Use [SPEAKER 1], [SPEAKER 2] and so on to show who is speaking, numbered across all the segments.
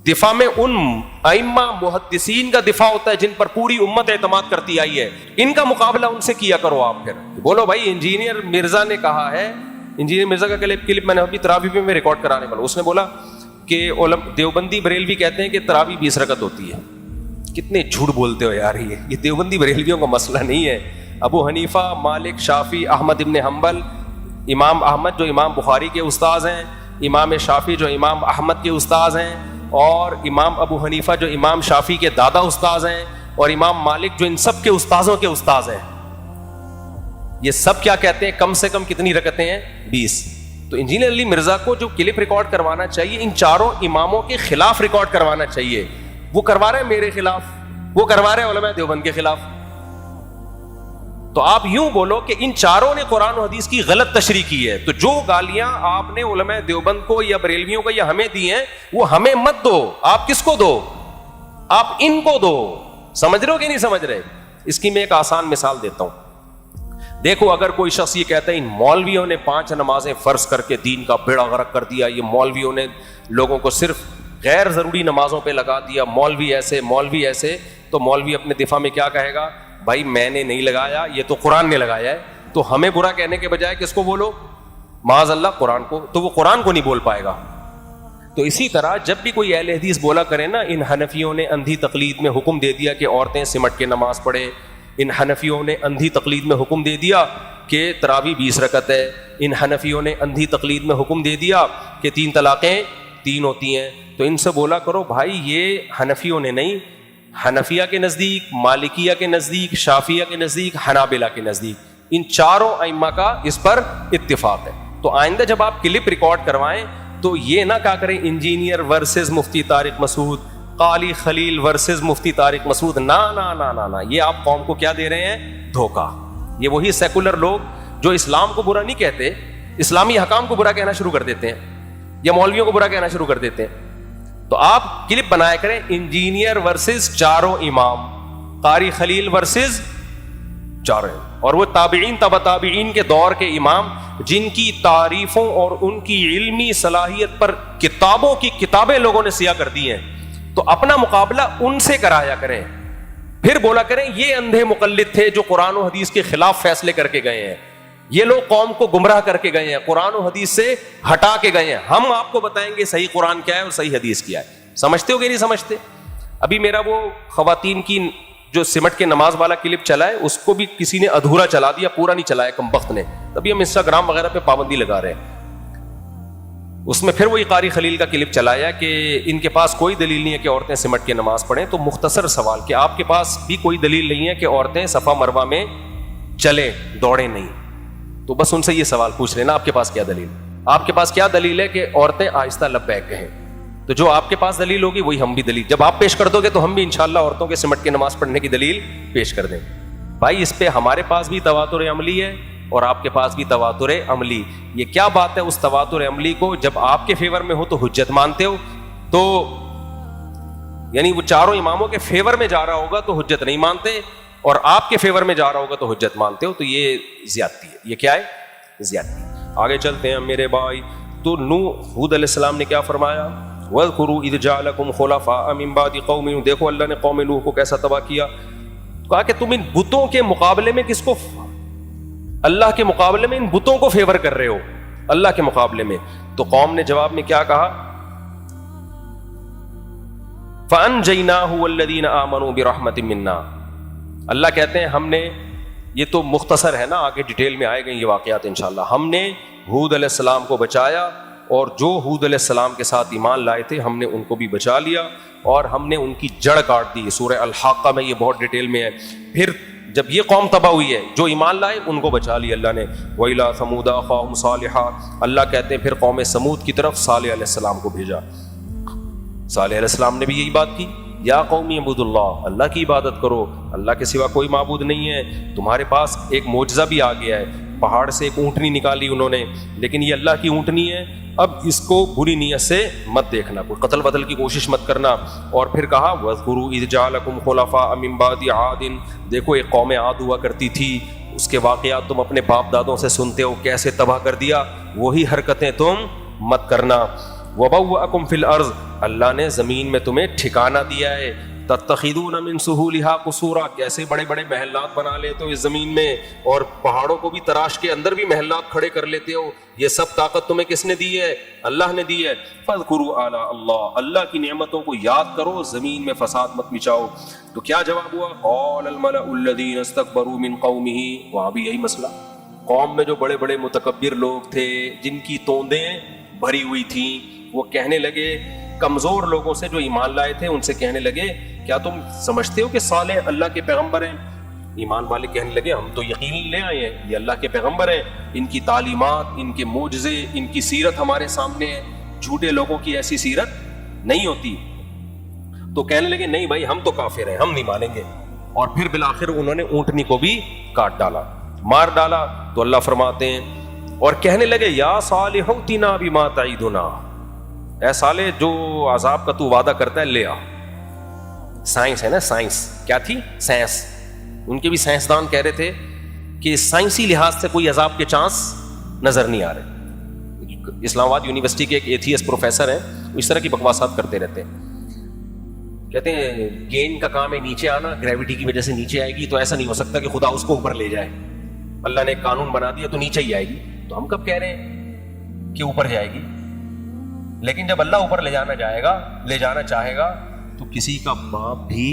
[SPEAKER 1] دفاع میں ان ائمہ محدثین کا دفاع ہوتا ہے جن پر پوری امت اعتماد کرتی آئی ہے. ان کا مقابلہ ان سے کیا کرو. آپ پھر بولو بھائی انجینئر مرزا نے کہا ہے, انجینئر مرزا کا کلپ میں نے ابھی تراویح میں ریکارڈ کرانے والا, اس نے بولا کہ دیوبندی بریلوی کہتے ہیں کہ تراویح 20 رکعت ہوتی ہے. کتنے جھوٹ بولتے ہو یار, یہ دیوبندی بریلویوں کا مسئلہ نہیں ہے. ابو حنیفہ, مالک, شافعی, احمد ابن حنبل, امام احمد جو امام بخاری کے استاذ ہیں, امام شافعی جو امام احمد کے استاذ ہیں, اور امام ابو حنیفہ جو امام شافعی کے دادا استاذ ہیں, اور امام مالک جو ان سب کے استاذوں کے استاذ ہیں, یہ سب کیا کہتے ہیں کم سے کم کتنی رکعتیں ہیں؟ 20. تو انجینئر علی مرزا کو جو کلپ ریکارڈ کروانا چاہیے ان چاروں اماموں کے خلاف ریکارڈ کروانا چاہیے. وہ کروا رہے ہیں میرے خلاف, وہ کروا رہے ہیں علماء دیوبند کے خلاف. تو آپ یوں بولو کہ ان چاروں نے قرآن و حدیث کی غلط تشریح کی ہے, تو جو گالیاں آپ نے علماء دیوبند کو یا بریلویوں کو یا ہمیں دی ہیں وہ ہمیں مت دو. آپ کس کو دو؟ آپ ان کو دو. سمجھ رہے ہو کہ نہیں سمجھ رہے؟ اس کی میں ایک آسان مثال دیتا ہوں. دیکھو اگر کوئی شخص یہ کہتا ہے ان مولویوں نے 5 نمازیں فرض کر کے دین کا بیڑا غرق کر دیا, یہ مولویوں نے لوگوں کو صرف غیر ضروری نمازوں پہ لگا دیا, مولوی ایسے مولوی ایسے, تو مولوی اپنے دفاع میں کیا کہے گا؟ بھائی میں نے نہیں لگایا, یہ تو قرآن نے لگایا ہے. تو ہمیں برا کہنے کے بجائے کس کو بولو؟ معاذ اللہ قرآن کو. تو وہ قرآن کو نہیں بول پائے گا. تو اسی طرح جب بھی کوئی اہل حدیث بولا کرے نا ان حنفیوں نے اندھی تقلید میں حکم دے دیا کہ عورتیں سمٹ کے نماز پڑھیں, ان حنفیوں نے اندھی تقلید میں حکم دے دیا کہ تراویح 20 رکعت ہے, ان حنفیوں نے اندھی تقلید میں حکم دے دیا کہ 3 طلاقیں 3 ہوتی ہیں, تو ان سے بولا کرو بھائی یہ حنفیوں نے نہیں, حنفیہ کے نزدیک, مالکیہ کے نزدیک, شافعیہ کے نزدیک, حنابلہ کے نزدیک, ان چاروں ائمہ کا اس پر اتفاق ہے. تو آئندہ جب آپ کلپ ریکارڈ کروائیں تو یہ نہ کہا کریں انجینئر ورسز مفتی طارق مسعود, قالی خلیل ورسز مفتی طارق مسعود. نا نا نا نا نا, یہ آپ قوم کو کیا دے رہے ہیں؟ دھوکہ. یہ وہی سیکولر لوگ جو اسلام کو برا نہیں کہتے, اسلامی حکام کو برا کہنا شروع کر دیتے ہیں یا مولویوں کو برا کہنا شروع کر دیتے ہیں. تو آپ کلپ بنایا کریں انجینئر ورسز چاروں امام, قاری خلیل ورسز چاروں, اور وہ تابعین تبع تابعین کے دور کے امام جن کی تعریفوں اور ان کی علمی صلاحیت پر کتابوں کی کتابیں لوگوں نے سیاہ کر دی ہیں. تو اپنا مقابلہ ان سے کرایا کریں. پھر بولا کریں یہ اندھے مقلد تھے جو قرآن و حدیث کے خلاف فیصلے کر کے گئے ہیں, یہ لوگ قوم کو گمراہ کر کے گئے ہیں, قرآن و حدیث سے ہٹا کے گئے ہیں. ہم آپ کو بتائیں گے صحیح قرآن کیا ہے اور صحیح حدیث کیا ہے. سمجھتے ہو کہ نہیں سمجھتے؟ ابھی میرا وہ خواتین کی جو سمٹ کے نماز والا کلپ چلا ہے اس کو بھی کسی نے ادھورا چلا دیا, پورا نہیں چلایا کمبخت نے. تبھی ہم انسٹاگرام وغیرہ پہ پابندی لگا رہے ہیں. اس میں پھر وہی قاری خلیل کا کلپ چلایا کہ ان کے پاس کوئی دلیل نہیں ہے کہ عورتیں سمٹ کے نماز پڑھیں. تو مختصر سوال کہ آپ کے پاس بھی کوئی دلیل نہیں ہے کہ عورتیں صفا مروہ میں چلیں دوڑیں نہیں, تو بس ان سے یہ سوال پوچھ لینا آپ کے پاس کیا دلیل, آپ کے پاس کیا دلیل ہے کہ عورتیں آہستہ لبیک کہیں. تو جو آپ کے پاس دلیل ہوگی وہی ہم بھی دلیل جب آپ پیش کر دو گے تو ہم بھی انشاءاللہ عورتوں کے سمٹ کے نماز پڑھنے کی دلیل پیش کر دیں. بھائی اس پہ ہمارے پاس بھی تواتر عملی ہے اور آپ کے پاس بھی تواتر عملی. یہ کیا بات ہے اس تواتر عملی کو جب آپ کے فیور میں ہو تو حجت مانتے ہو, تو یعنی وہ چاروں اماموں کے فیور میں جا رہا ہوگا تو حجت نہیں مانتے, اور آپ کے فیور میں جا رہا ہوگا تو حجت مانتے ہو. تو یہ زیادتی ہے. یہ کیا ہے؟ زیادتی. آگے چلتے ہیں میرے بھائی. تو ہود علیہ السلام نے کیا فرمایا؟ وَاذْكُرُوا إِذْ جَعَلَكُمْ خُلَفَاءَ مِن بَعْدِ قَوْمِ نُوحٍ. دیکھو اللہ نے قوم نوح کو کیسا تباہ کیا. کہا کہ تم ان بتوں کے مقابلے میں کس کو, اللہ کے مقابلے میں ان بتوں کو فیور کر رہے ہو اللہ کے مقابلے میں. تو قوم نے جواب میں کیا کہا؟ فَأَنْجَيْنَاهُ وَالَّذِينَ آمَنُوا بِرَحْمَةٍ مِنَّا. اللہ کہتے ہیں ہم نے, یہ تو مختصر ہے نا, آگے ڈیٹیل میں آئے گا یہ واقعات انشاءاللہ. ہم نے ہود علیہ السلام کو بچایا, اور جو ہود علیہ السلام کے ساتھ ایمان لائے تھے ہم نے ان کو بھی بچا لیا, اور ہم نے ان کی جڑ کاٹ دی. سورہ الحاقہ میں یہ بہت ڈیٹیل میں ہے. پھر جب یہ قوم تباہ ہوئی ہے جو ایمان لائے ان کو بچا لیا اللہ نے. وَإِلَىٰ ثَمُودَ أَخَاهُمْ صَالِحًا. اللہ کہتے ہیں پھر قوم سمود کی طرف صالح علیہ السلام کو بھیجا. صالح علیہ السلام نے بھی یہی بات کی, یا قوم اعبدوا اللہ, اللہ کی عبادت کرو, اللہ کے سوا کوئی معبود نہیں ہے. تمہارے پاس ایک معجزہ بھی آ گیا ہے, پہاڑ سے ایک اونٹنی نکالی انہوں نے, لیکن یہ اللہ کی اونٹنی ہے, اب اس کو بری نیت سے مت دیکھنا, کوئی قتل بدل کی کوشش مت کرنا. اور پھر کہا وَاذْكُرُوا إِذْ جَعَلَكُمْ خُلَفَاءَ مِن بَعْدِ عَادٍ. دیکھو ایک قوم عاد ہوا کرتی تھی, اس کے واقعات تم اپنے باپ دادوں سے سنتے ہو, کیسے تباہ کر دیا, وہی حرکتیں تم مت کرنا. وَبَوَّأَكُمْ فِي الْأَرْضِ، اللہ نے زمین میں تمہیں ٹھکانہ دیا ہے. تَتَّخِذُونَ مِن سُهُولِهَا قُصُورًا، کیسے بڑے بڑے محلات بنا لیتے ہو اس زمین میں، اور پہاڑوں کو بھی تراش کے اندر بھی محلات کھڑے کر لیتے ہو. یہ سب طاقت تمہیں کس نے دی ہے؟ اللہ نے دی ہے. فَاذْكُرُوا آلَاءَ اللَّهِ، اللہ کی نعمتوں کو یاد کرو، زمین میں فساد مت مچاؤ. تو کیا جواب ہوا؟ قَالَ الْمَلَأُ الَّذِينَ اسْتَكْبَرُوا مِن قَوْمِهِ، وہاں بھی یہی مسئلہ. قوم میں جو بڑے بڑے متکبر لوگ تھے، جن کی توندیں بھری ہوئی تھیں، وہ کہنے لگے، کمزور لوگوں سے جو ایمان لائے تھے ان سے کہنے لگے، کیا تم سمجھتے ہو کہ صالح اللہ کے پیغمبر ہیں؟ ایمان والے کہنے لگے، ہم تو یقین لے آئے ہیں یہ اللہ کے پیغمبر ہیں، ان کی تعلیمات، ان کے معجزے، ان کی سیرت ہمارے سامنے ہے، جھوٹے لوگوں کی ایسی سیرت نہیں ہوتی. تو کہنے لگے نہیں بھائی ہم تو کافر ہیں، ہم نہیں مانیں گے. اور پھر بالآخر انہوں نے اونٹنی کو بھی کاٹ ڈالا، مار ڈالا. تو اللہ فرماتے ہیں، اور کہنے لگے یا صالح ائتنا بما تعدنا، اے صالح جو عذاب کا تو وعدہ کرتا ہے لے آ. سائنس ہے نا، سائنس کیا تھی؟ سائنس. ان کے بھی سائنسدان کہہ رہے تھے کہ سائنسی لحاظ سے کوئی عذاب کے چانس نظر نہیں آ رہے. اسلام آباد یونیورسٹی کے ایک ایتھیسٹ پروفیسر ہیں، اس طرح کی بکواسات کرتے رہتے ہیں. کہتے ہیں گین کا کام ہے نیچے آنا، گریوٹی کی وجہ سے نیچے آئے گی، تو ایسا نہیں ہو سکتا کہ خدا اس کو اوپر لے جائے. اللہ نے ایک قانون بنا دیا تو نیچے ہی آئے گی. تو ہم کب کہہ رہے ہیں کہ اوپر جائے گی؟ لیکن جب اللہ اوپر لے جانا چاہے گا تو کسی کا باپ بھی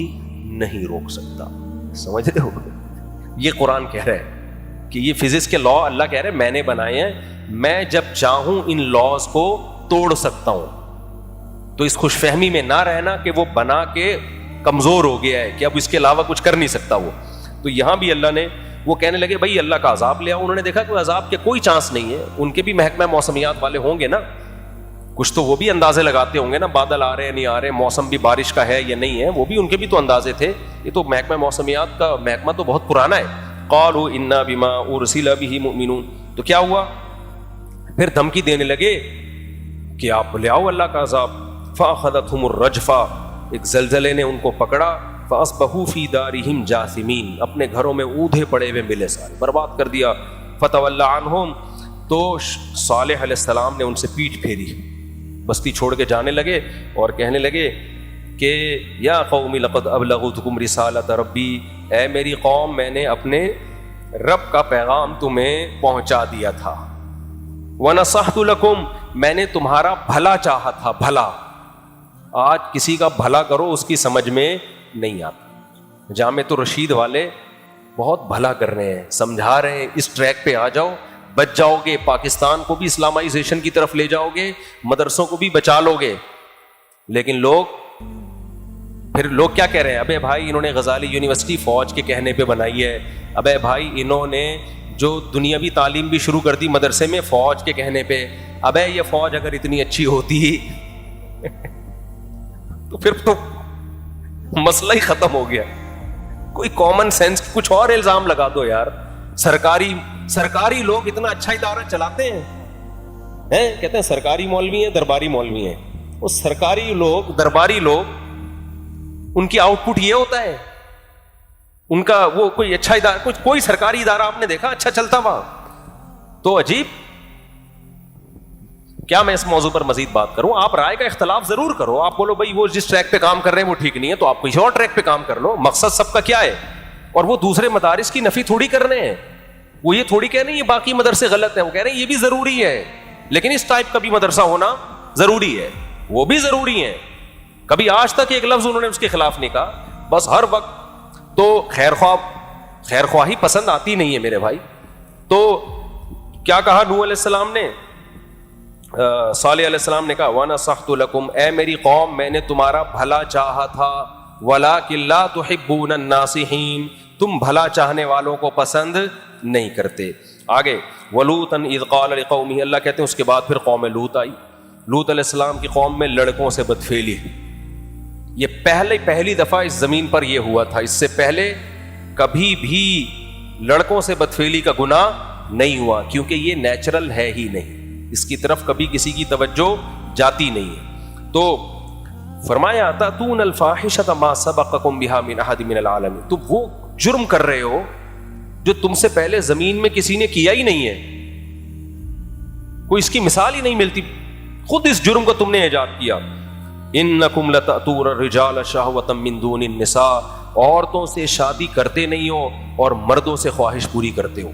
[SPEAKER 1] نہیں روک سکتا. سمجھ رہے ہو؟ یہ قرآن کہہ رہا ہے کہ یہ فزکس کے لا اللہ کہہ رہے ہیں میں نے بنائے ہیں، میں جب چاہوں ان لاز کو توڑ سکتا ہوں. تو اس خوش فہمی میں نہ رہنا کہ وہ بنا کے کمزور ہو گیا ہے کہ اب اس کے علاوہ کچھ کر نہیں سکتا وہ. تو یہاں بھی اللہ نے، وہ کہنے لگے بھائی اللہ کا عذاب لے آؤ. انہوں نے دیکھا کہ عذاب کے کوئی چانس نہیں ہے. ان کے بھی محکمہ موسمیات والے ہوں گے نا، کچھ تو وہ بھی اندازے لگاتے ہوں گے نا، بادل آ رہے ہیں نہیں آ رہے، موسم بھی بارش کا ہے یا نہیں ہے، وہ بھی ان کے بھی تو اندازے تھے. یہ تو محکمہ موسمیات کا محکمہ تو بہت پرانا ہے. قالوا انا بما ارسل به مؤمنون. تو کیا ہوا؟ پھر دھمکی دینے لگے کہ آپ لے آؤ اللہ کا عذاب. فاخذتهم الرجفہ، ایک زلزلے نے ان کو پکڑا. فاصبحوا فی دارہم جاثمین، اپنے گھروں میں اودھے پڑے ہوئے ملے، سارے برباد کر دیا. فتولی عنہم، تو صالح علیہ السلام نے ان سے پیٹھ پھیری، بستی چھوڑ کے جانے لگے اور کہنے لگے کہ یا قوم لقد ابلغتکم رسالۃ ربی، اے میری قوم میں نے اپنے رب کا پیغام تمہیں پہنچا دیا تھا. ونصحت لکم، میں نے تمہارا بھلا چاہا تھا. بھلا، آج کسی کا بھلا کرو اس کی سمجھ میں نہیں آتا. جامع الرشید والے بہت بھلا کر رہے ہیں، سمجھا رہے ہیں اس ٹریک پہ آ جاؤ، بچ جاؤ گے، پاکستان کو بھی اسلامائزیشن کی طرف لے جاؤ گے، مدرسوں کو بھی بچا لو گے. لیکن لوگ کیا کہہ رہے ہیں؟ ابے بھائی انہوں نے غزالی یونیورسٹی فوج کے کہنے پہ بنائی ہے. ابے بھائی انہوں نے جو دنیاوی تعلیم بھی شروع کر دی مدرسے میں فوج کے کہنے پہ. ابے یہ فوج اگر اتنی اچھی ہوتی تو پھر تو مسئلہ ہی ختم ہو گیا. کوئی کامن سینس، کچھ اور الزام لگا دو یار. سرکاری لوگ اتنا اچھا ادارہ چلاتے ہیں، کہتے ہیں سرکاری مولوی ہیں، درباری مولوی ہیں. وہ سرکاری لوگ، درباری لوگ، ان کی آؤٹ پٹ یہ ہوتا ہے، ان کا وہ کوئی اچھا ادارہ، کوئی سرکاری ادارہ آپ نے دیکھا اچھا چلتا وہاں؟ تو عجیب. کیا میں اس موضوع پر مزید بات کروں؟ آپ رائے کا اختلاف ضرور کرو. آپ بولو بھائی وہ جس ٹریک پہ کام کر رہے ہیں وہ ٹھیک نہیں ہے، تو آپ کسی اور ٹریک پہ کام کر لو. مقصد سب کا کیا ہے؟ اور وہ دوسرے مدارس کی نفی تھوڑی کر رہے ہیں. وہ یہ تھوڑی کہہ رہے ہیں یہ باقی مدرسے غلط ہیں، وہ کہہ رہے ہیں یہ بھی ضروری ہے، لیکن اس ٹائپ کا بھی مدرسہ ہونا ضروری ہے، وہ بھی ضروری ہے. کبھی آج تک ایک لفظ انہوں نے اس کے خلاف نہیں کہا. بس ہر وقت تو خیر خواہی پسند آتی نہیں ہے میرے بھائی. تو کیا کہا نوح علیہ السلام نے؟ صالح علیہ السلام نے کہا وَنَصَحْتُ لَكُمْ، اے میری قوم میں نے تمہارا بھلا چاہا تھا. وَلَٰكِن لَا تُحِبُّونَ النَّاصِحِينَ، تم بھلا چاہنے والوں کو پسند نہیں کرتے. آگے وَلُوطًا إِذْ قَالَ لِقَوْمِهِ، اللہ کہتے ہیں اس کے بعد پھر قوم لوط آئی. لوط علیہ السلام کی قوم میں لڑکوں سے بدفعلی، یہ پہلی دفعہ اس زمین پر یہ ہوا تھا. اس سے پہلے کبھی بھی لڑکوں سے بدفعلی کا گناہ نہیں ہوا، کیونکہ یہ نیچرل ہے ہی نہیں، اس کی طرف کبھی کسی کی توجہ جاتی نہیں ہے. تو فرمایا تاتون الفاحشۃ ما سبقکم بہا من احد من العالمین، تم وہ جرم کر رہے ہو جو تم سے پہلے زمین میں کسی نے کیا ہی نہیں ہے، کوئی اس کی مثال ہی نہیں ملتی. خود اس جرم کو تم نے ایجاد کیا. انکم لتأتون الرجال شہوۃ من دون النساء, عورتوں سے شادی کرتے نہیں ہو اور مردوں سے خواہش پوری کرتے ہو.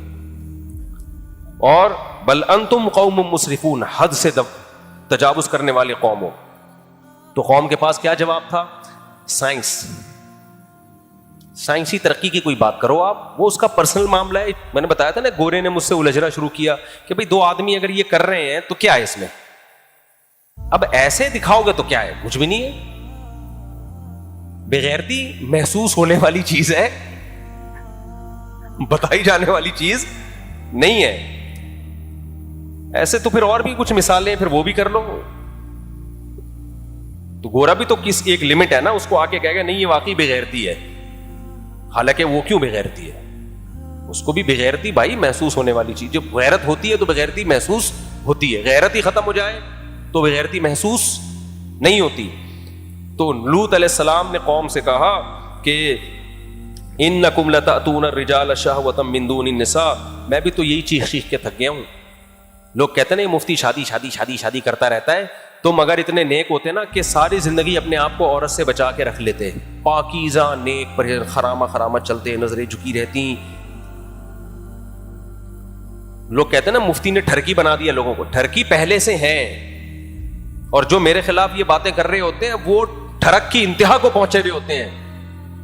[SPEAKER 1] اور بل انتم قوم مسرفون, حد سے تجاوز کرنے والے قوم ہو. تو قوم کے پاس کیا جواب تھا؟ سائنسی ترقی کی کوئی بات کرو آپ, وہ اس کا پرسنل معاملہ ہے. میں نے بتایا تھا نا, گورے نے مجھ سے الجھنا شروع کیا کہ بھئی دو آدمی اگر یہ کر رہے ہیں تو کیا ہے اس میں, اب ایسے دکھاؤ گے تو کیا ہے, کچھ بھی نہیں ہے. بغیرتی محسوس ہونے والی چیز ہے, بتائی جانے والی چیز نہیں ہے. ایسے تو پھر اور بھی کچھ مثالیں, پھر وہ بھی کر لو. تو گورا بھی تو کس ایک لمٹ ہے نا, اس کو آ کے کہے گا نہیں یہ واقعی بغیرتی ہے, حالانکہ وہ کیوں بغیرتی ہے, اس کو بھی بغیرتی بھائی محسوس ہونے والی چیز. جب غیرت ہوتی ہے تو بغیرتی محسوس ہوتی ہے, غیرت ہی ختم ہو جائے تو بغیرتی محسوس نہیں ہوتی. تو لوط علیہ السلام نے قوم سے کہا کہ انکم لتأتون الرجال شہوۃ من دون النساء, میں بھی تو یہی چیخ کے تھک گیا ہوں. لوگ کہتے ہیں مفتی شادی شادی شادی شادی کرتا رہتا ہے, تم اگر اتنے نیک ہوتے نا کہ ساری زندگی اپنے آپ کو عورت سے بچا کے رکھ لیتے, پاکیزہ نیک پر خرامہ چلتے, نظریں جھکی رہتی. لوگ کہتے ہیں نا مفتی نے ٹھرکی بنا دیا لوگوں کو, ٹھرکی پہلے سے ہیں, اور جو میرے خلاف یہ باتیں کر رہے ہوتے ہیں وہ ٹھرک کی انتہا کو پہنچے ہوئے ہوتے ہیں.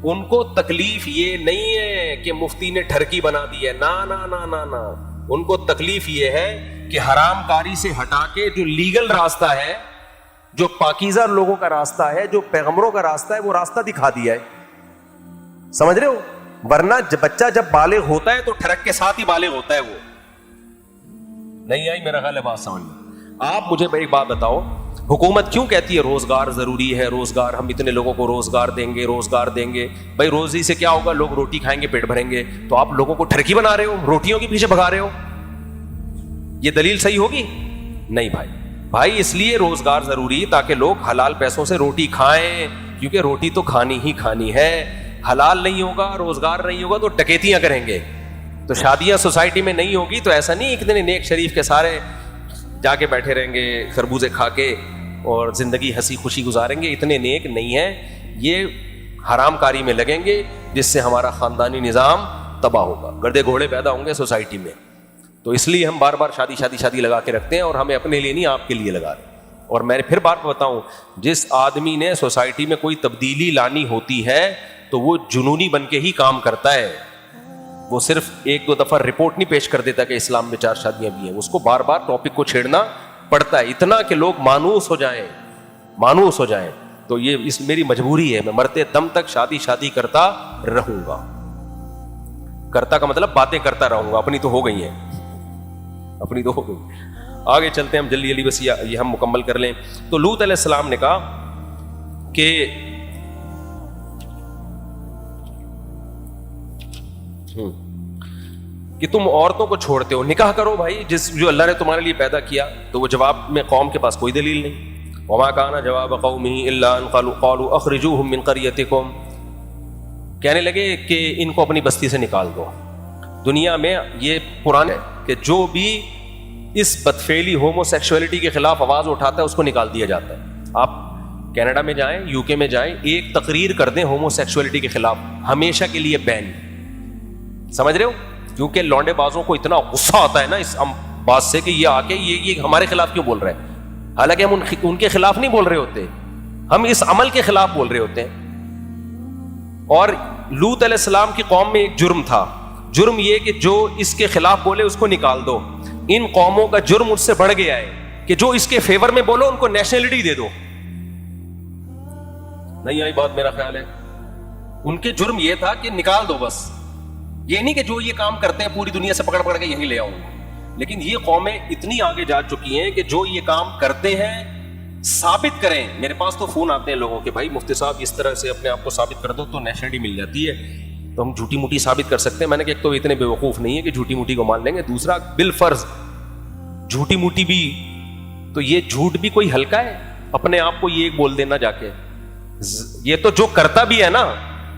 [SPEAKER 1] ان کو تکلیف یہ نہیں ہے کہ مفتی نے ٹھرکی بنا دی ہے, نا نا نا نا نا, ان کو تکلیف یہ ہے کہ حرام کاری سے ہٹا کے جو لیگل راستہ ہے, جو پاکیزہ لوگوں کا راستہ ہے, جو پیغمبروں کا راستہ ہے, وہ راستہ دکھا دیا ہے. سمجھ رہے ہو؟ ورنہ بچہ جب بالغ ہوتا ہے تو ٹھرک کے ساتھ ہی بالغ ہوتا ہے. وہ نہیں آئی میرا خیال ہے بات سمجھ میں. آپ مجھے ایک بات بتاؤ, حکومت کیوں کہتی ہے روزگار ضروری ہے, روزگار, ہم اتنے لوگوں کو روزگار دیں گے, روزگار دیں گے. بھائی روزی سے کیا ہوگا, لوگ روٹی کھائیں گے, پیٹ بھریں گے. تو آپ لوگوں کو ٹھرکی بنا رہے ہو, روٹیوں کے پیچھے بھگا رہے ہو. یہ دلیل صحیح ہوگی؟ نہیں بھائی اس لیے روزگار ضروری تاکہ لوگ حلال پیسوں سے روٹی کھائیں, کیونکہ روٹی تو کھانی ہی کھانی ہے. حلال نہیں ہوگا, روزگار نہیں ہوگا تو ڈکیتیاں کریں گے. تو شادیاں سوسائٹی میں نہیں ہوگی تو ایسا نہیں اتنے نیک شریف کے سارے جا کے بیٹھے رہیں گے خربوزے کھا کے اور زندگی ہنسی خوشی گزاریں گے. اتنے نیک نہیں ہیں, یہ حرام کاری میں لگیں گے جس سے ہمارا خاندانی نظام تباہ ہوگا, گردے گھوڑے پیدا ہوں گے سوسائٹی میں. تو اس لیے ہم بار بار شادی شادی شادی لگا کے رکھتے ہیں, اور ہمیں اپنے لیے نہیں آپ کے لیے لگا رہے. اور میں پھر بات بتاؤں, جس آدمی نے سوسائٹی میں کوئی تبدیلی لانی ہوتی ہے تو وہ جنونی بن کے ہی کام کرتا ہے. وہ صرف ایک دو دفعہ رپورٹ نہیں پیش کر دیتا کہ اسلام میں 4 شادیاں بھی ہیں, اس کو بار بار ٹاپک کو چھیڑنا پڑتا ہے, اتنا کہ لوگ مانوس ہو جائیں. تو یہ میری مجبوری ہے, میں مرتے دم تک شادی کرتا رہوں گا. کرتا کا مطلب باتیں کرتا رہوں گا, اپنی تو ہو گئی ہیں, اپنی تو ہو گئی. آگے چلتے ہیں ہم جلدی بس یہ ہم مکمل کر لیں. تو لوط علیہ السلام نے کہا کہ تم عورتوں کو چھوڑتے ہو, نکاح کرو بھائی جو اللہ نے تمہارے لیے پیدا کیا. تو وہ جواب میں قوم کے پاس کوئی دلیل نہیں. وما کان جواب قومه الا ان قالوا اخرجوهم من قريتكم, کہنے لگے کہ ان کو اپنی بستی سے نکال دو. دنیا میں یہ پرانا ہے کہ جو بھی اس بدفعلی ہومو سیکشولیٹی کے خلاف آواز اٹھاتا ہے اس کو نکال دیا جاتا ہے. آپ کینیڈا میں جائیں, یو کے میں جائیں, ایک تقریر کر دیں ہومو سیکشولیٹی کے خلاف, ہمیشہ کے لیے بین. سمجھ رہے ہو؟ کیونکہ لونڈے بازوں کو اتنا غصہ آتا ہے نا اس بات سے کہ یہ آ کے یہ ہمارے خلاف کیوں بول رہے ہیں, حالانکہ ہم ان کے خلاف نہیں بول رہے ہوتے, ہم اس عمل کے خلاف بول رہے ہوتے ہیں. اور لوط علیہ السلام کی قوم میں ایک جرم تھا, جرم یہ کہ جو اس کے خلاف بولے اس کو نکال دو. ان قوموں کا جرم اس سے بڑھ گیا ہے کہ جو اس کے فیور میں بولو ان کو نیشنلٹی دے دو. نہیں آئی بات میرا خیال ہے. ان کے جرم یہ تھا کہ نکال دو بس, یہ نہیں کہ جو یہ کام کرتے ہیں پوری دنیا سے پکڑ پکڑ کے یہیں لے آؤں. لیکن یہ قومیں اتنی آگے جا چکی ہیں کہ جو یہ کام کرتے ہیں ثابت کریں. میرے پاس تو فون آتے ہیں لوگوں کے, بھائی مفتی صاحب اس طرح سے اپنے آپ کو ثابت کر دو تو نیشنلٹی مل جاتی ہے, تو ہم جھوٹی موٹی ثابت کر سکتے ہیں. میں نے کہا ایک تو اتنے بے وقوف نہیں ہے کہ جھوٹی موٹی کو مان لیں گے, دوسرا بالفرض جھوٹی موٹی بھی, تو یہ جھوٹ بھی کوئی ہلکا ہے اپنے آپ کو یہ بول دینا جا کے. یہ تو جو کرتا بھی ہے نا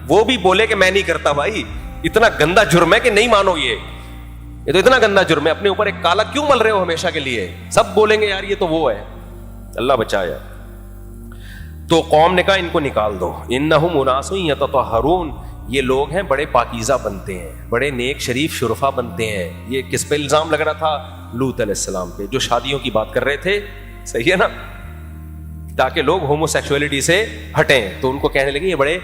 [SPEAKER 1] وہ بھی بولے کہ میں نہیں کرتا. بھائی اتنا گندا جرم ہے کہ نہیں مانو, یہ تو اتنا گندا جرم ہے. اپنے اوپر ایک کالا کیوں مل رہے ہو ہمیشہ کے لیے؟ سب بولیں گے یار یہ تو وہ ہے. اللہ بچایا. تو قوم نے کہا ان کو نکال دو. انہم اناس یتطہرون, یہ لوگ ہیں بڑے پاکیزہ بنتے ہیں, بڑے نیک شریف شرفا بنتے ہیں. یہ کس پہ الزام لگ رہا تھا؟ لوط علیہ السلام پہ, جو شادیوں کی بات کر رہے تھے. صحیح ہے نا, تاکہ لوگ ہومو سیکسولیٹی سے ہٹیں. تو ان کو کہنے لگے یہ بڑے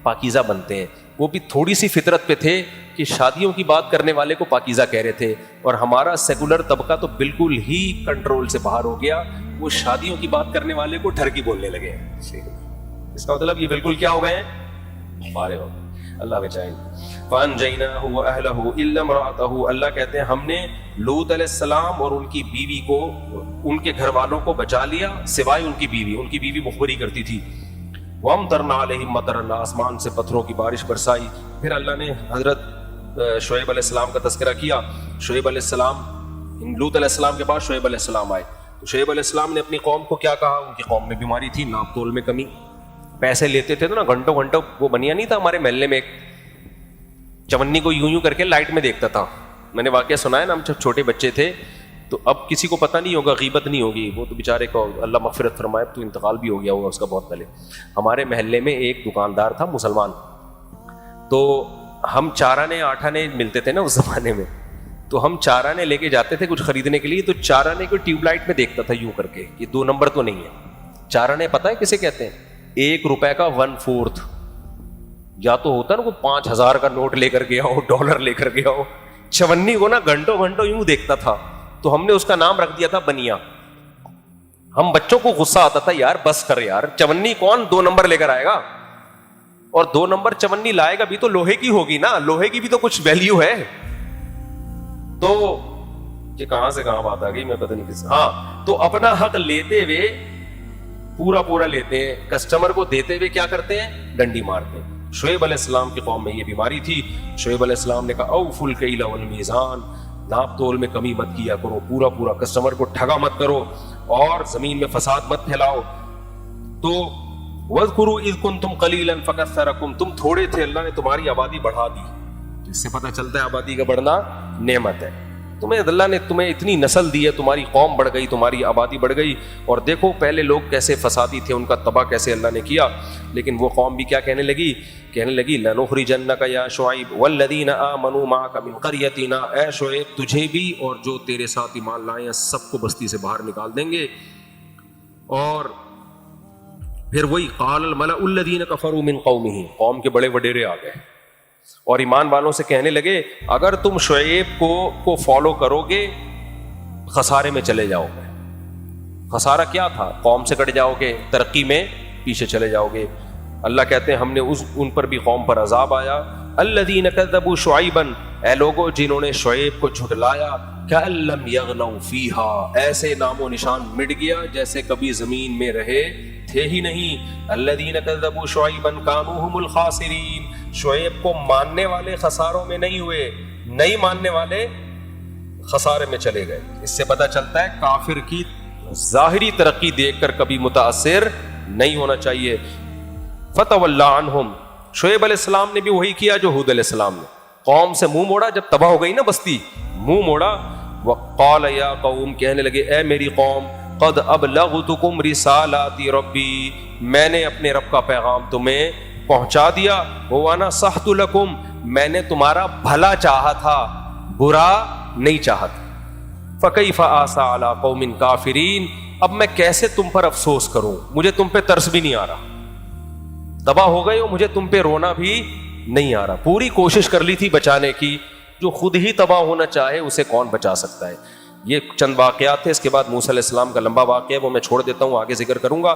[SPEAKER 1] پاکیزہ بنتے ہیں. وہ بھی تھوڑی سی فطرت پہ تھے کہ شادیوں کی بات کرنے والے کو پاکیزہ کہہ رہے تھے, اور ہمارا سیکولر طبقہ تو بالکل ہی کنٹرول سے باہر ہو گیا, وہ شادیوں کی بات کرنے والے کو ٹھرکی بولنے لگے ہیں. اس کا مطلب یہ بالکل کیا ہو گئے ہیں؟ مارے ہو. اللہ بچائے. فَأَنْجَيْنَاهُ وَأَهْلَهُ إِلَّا امْرَأَتَهُ, اللہ کہتے ہیں ہم نے لوط علیہ السلام اور ان کی بیوی کو, ان کے گھر والوں کو بچا لیا سوائے ان کی بیوی. ان کی بیوی مخبری کرتی تھی. وَأَمْطَرْنَا عَلَيْهِمْ مَطَرًا, آسمان سے پتھروں کی بارش برسائی. پھر اللہ نے حضرت شعیب علیہ السلام کا تذکرہ کیا. شعیب علیہ السلام, لوط علیہ السلام کے بعد شعیب علیہ السلام آئے. تو شعیب علیہ السلام نے اپنی قوم کو کیا کہا؟ ان کی قوم میں بیماری تھی, ناپ تول میں کمی. پیسے لیتے تھے تو نا گھنٹوں گھنٹوں, وہ بنیا نہیں تھا ہمارے محلے میں ایک چونی کو یوں کر کے لائٹ میں دیکھتا تھا. میں نے واقعہ سنا ہے نا, ہم جب چھوٹے بچے تھے تو اب کسی کو پتہ نہیں ہوگا, غیبت نہیں ہوگی, وہ تو بیچارے کو اللہ مغفرت فرمائے, تو انتقال بھی ہو گیا ہوگا اس کا بہت پہلے. ہمارے محلے میں ایک دکاندار تھا مسلمان, تو ہم چارانے آٹھانے ملتے تھے نا اس زمانے میں, تو ہم چارانے لے کے جاتے تھے کچھ خریدنے کے لیے. تو چارانے کو ٹیوب لائٹ میں دیکھتا تھا یوں کر کے کہ 2 نمبر تو نہیں ہے. چارانے پتہ ہے کسے کہتے ہیں؟ 1 روپے کا 1/4, یا تو ہوتا ہے نا وہ 5,000 کا نوٹ لے کر گیا ہو, ڈالر لے کر گیا ہو. چونی کو نا گھنٹوں گھنٹوں یوں دیکھتا تھا, تو ہم نے اس کا نام رکھ دیا تھا بنیا. ہم بچوں کو غصہ آتا تھا, یار بس کر یار, چونی کون 2 نمبر لے کر آئے گا, اور 2 نمبر چونی لائے گا بھی تو لوہے کی ہوگی نا, لوہے کی بھی تو کچھ ویلیو ہے. تو یہ کہاں سے کہاں بات آ گئی میں پتہ نہیں کس. ہاں, تو اپنا حق لیتے ہوئے پورا لیتے ہیں, کسٹمر کو دیتے ہوئے کیا کرتے ہیں؟ ڈنڈی مارتے ہیں. شعیب علیہ السلام کی قوم میں یہ بیماری تھی. شعیب علیہ السلام نے کہا اوفوا الکیل والمیزان, ناپ تول میں کمی مت کیا کرو, پورا کسٹمر کو ٹھگا مت کرو, اور زمین میں فساد مت پھیلاؤ. تو واذکروا اذ کنتم قلیلا فکثرکم, تم تھوڑے تھے, اللہ نے تمہاری آبادی بڑھا دی. اس سے پتہ چلتا ہے آبادی کا بڑھنا نعمت ہے. تمہیں اللہ نے تمہیں اتنی نسل دی ہے, تمہاری قوم بڑھ گئی, تمہاری آبادی بڑھ گئی. اور دیکھو پہلے لوگ کیسے فسادی تھے, ان کا تباہ کیسے اللہ نے کیا. لیکن وہ قوم بھی کیا کہنے لگی لنخرجنک یا شعیب والذین آمنوا معک من قریتنا, اے شعیب تجھے بھی اور جو تیرے ساتھ ایمان لائے ہیں سب کو بستی سے باہر نکال دیں گے. اور پھر وہی قال الملأ الذین کفروا من قومہ, قوم کے بڑے وڈیرے آ گئے اور ایمان والوں سے کہنے لگے اگر تم شعیب کو فالو کرو گے خسارے میں چلے جاؤ گے. خسارہ کیا تھا؟ قوم سے کٹ جاؤ گے, ترقی میں پیچھے چلے جاؤ گے. اللہ کہتے ہیں ہم نے ان پر بھی قوم پر عذاب آیا. الذین کذبوا شعیبا, اے لوگوں جنہوں نے شعیب کو جھٹلایا, کأن لم یغنوا فیہا, ایسے نام و نشان مٹ گیا جیسے کبھی زمین میں رہے تھے ہی نہیں. الذین کذبوا شعیبا کانوا هم الخاسرین, شعیب کو ماننے والے خساروں میں نہیں ہوئے, نہیں ماننے والے خسارے میں چلے گئے. اس سے پتہ چلتا ہے کافر کی ظاہری ترقی دیکھ کر کبھی متاثر نہیں ہونا چاہیے. فتولی عنہم, شعیب علیہ السلام نے بھی وہی کیا جو ہود علیہ السلام نے, قوم سے منہ موڑا. جب تباہ ہو گئی نا بستی, منہ موڑا. وقال یا قوم, کہنے لگے اے میری قوم, قد ابلغتکم رسالات ربی, میں نے اپنے رب کا پیغام تمہیں پہنچا دیا. وانا صحت لکم, میں نے تمہارا بھلا چاہا تھا, برا نہیں چاہا تھا. فکیف آسى علی قوم کافرین, اب میں کیسے تم پر افسوس کروں, مجھے تم پہ ترس بھی نہیں آ رہا. تباہ ہو گئے ہو, مجھے تم پہ رونا بھی نہیں آ رہا. پوری کوشش کر لی تھی بچانے کی, جو خود ہی تباہ ہونا چاہے اسے کون بچا سکتا ہے. یہ چند واقعات تھے. اس کے بعد موسیٰ علیہ السلام کا لمبا واقعہ وہ میں چھوڑ دیتا ہوں, آگے ذکر کروں گا.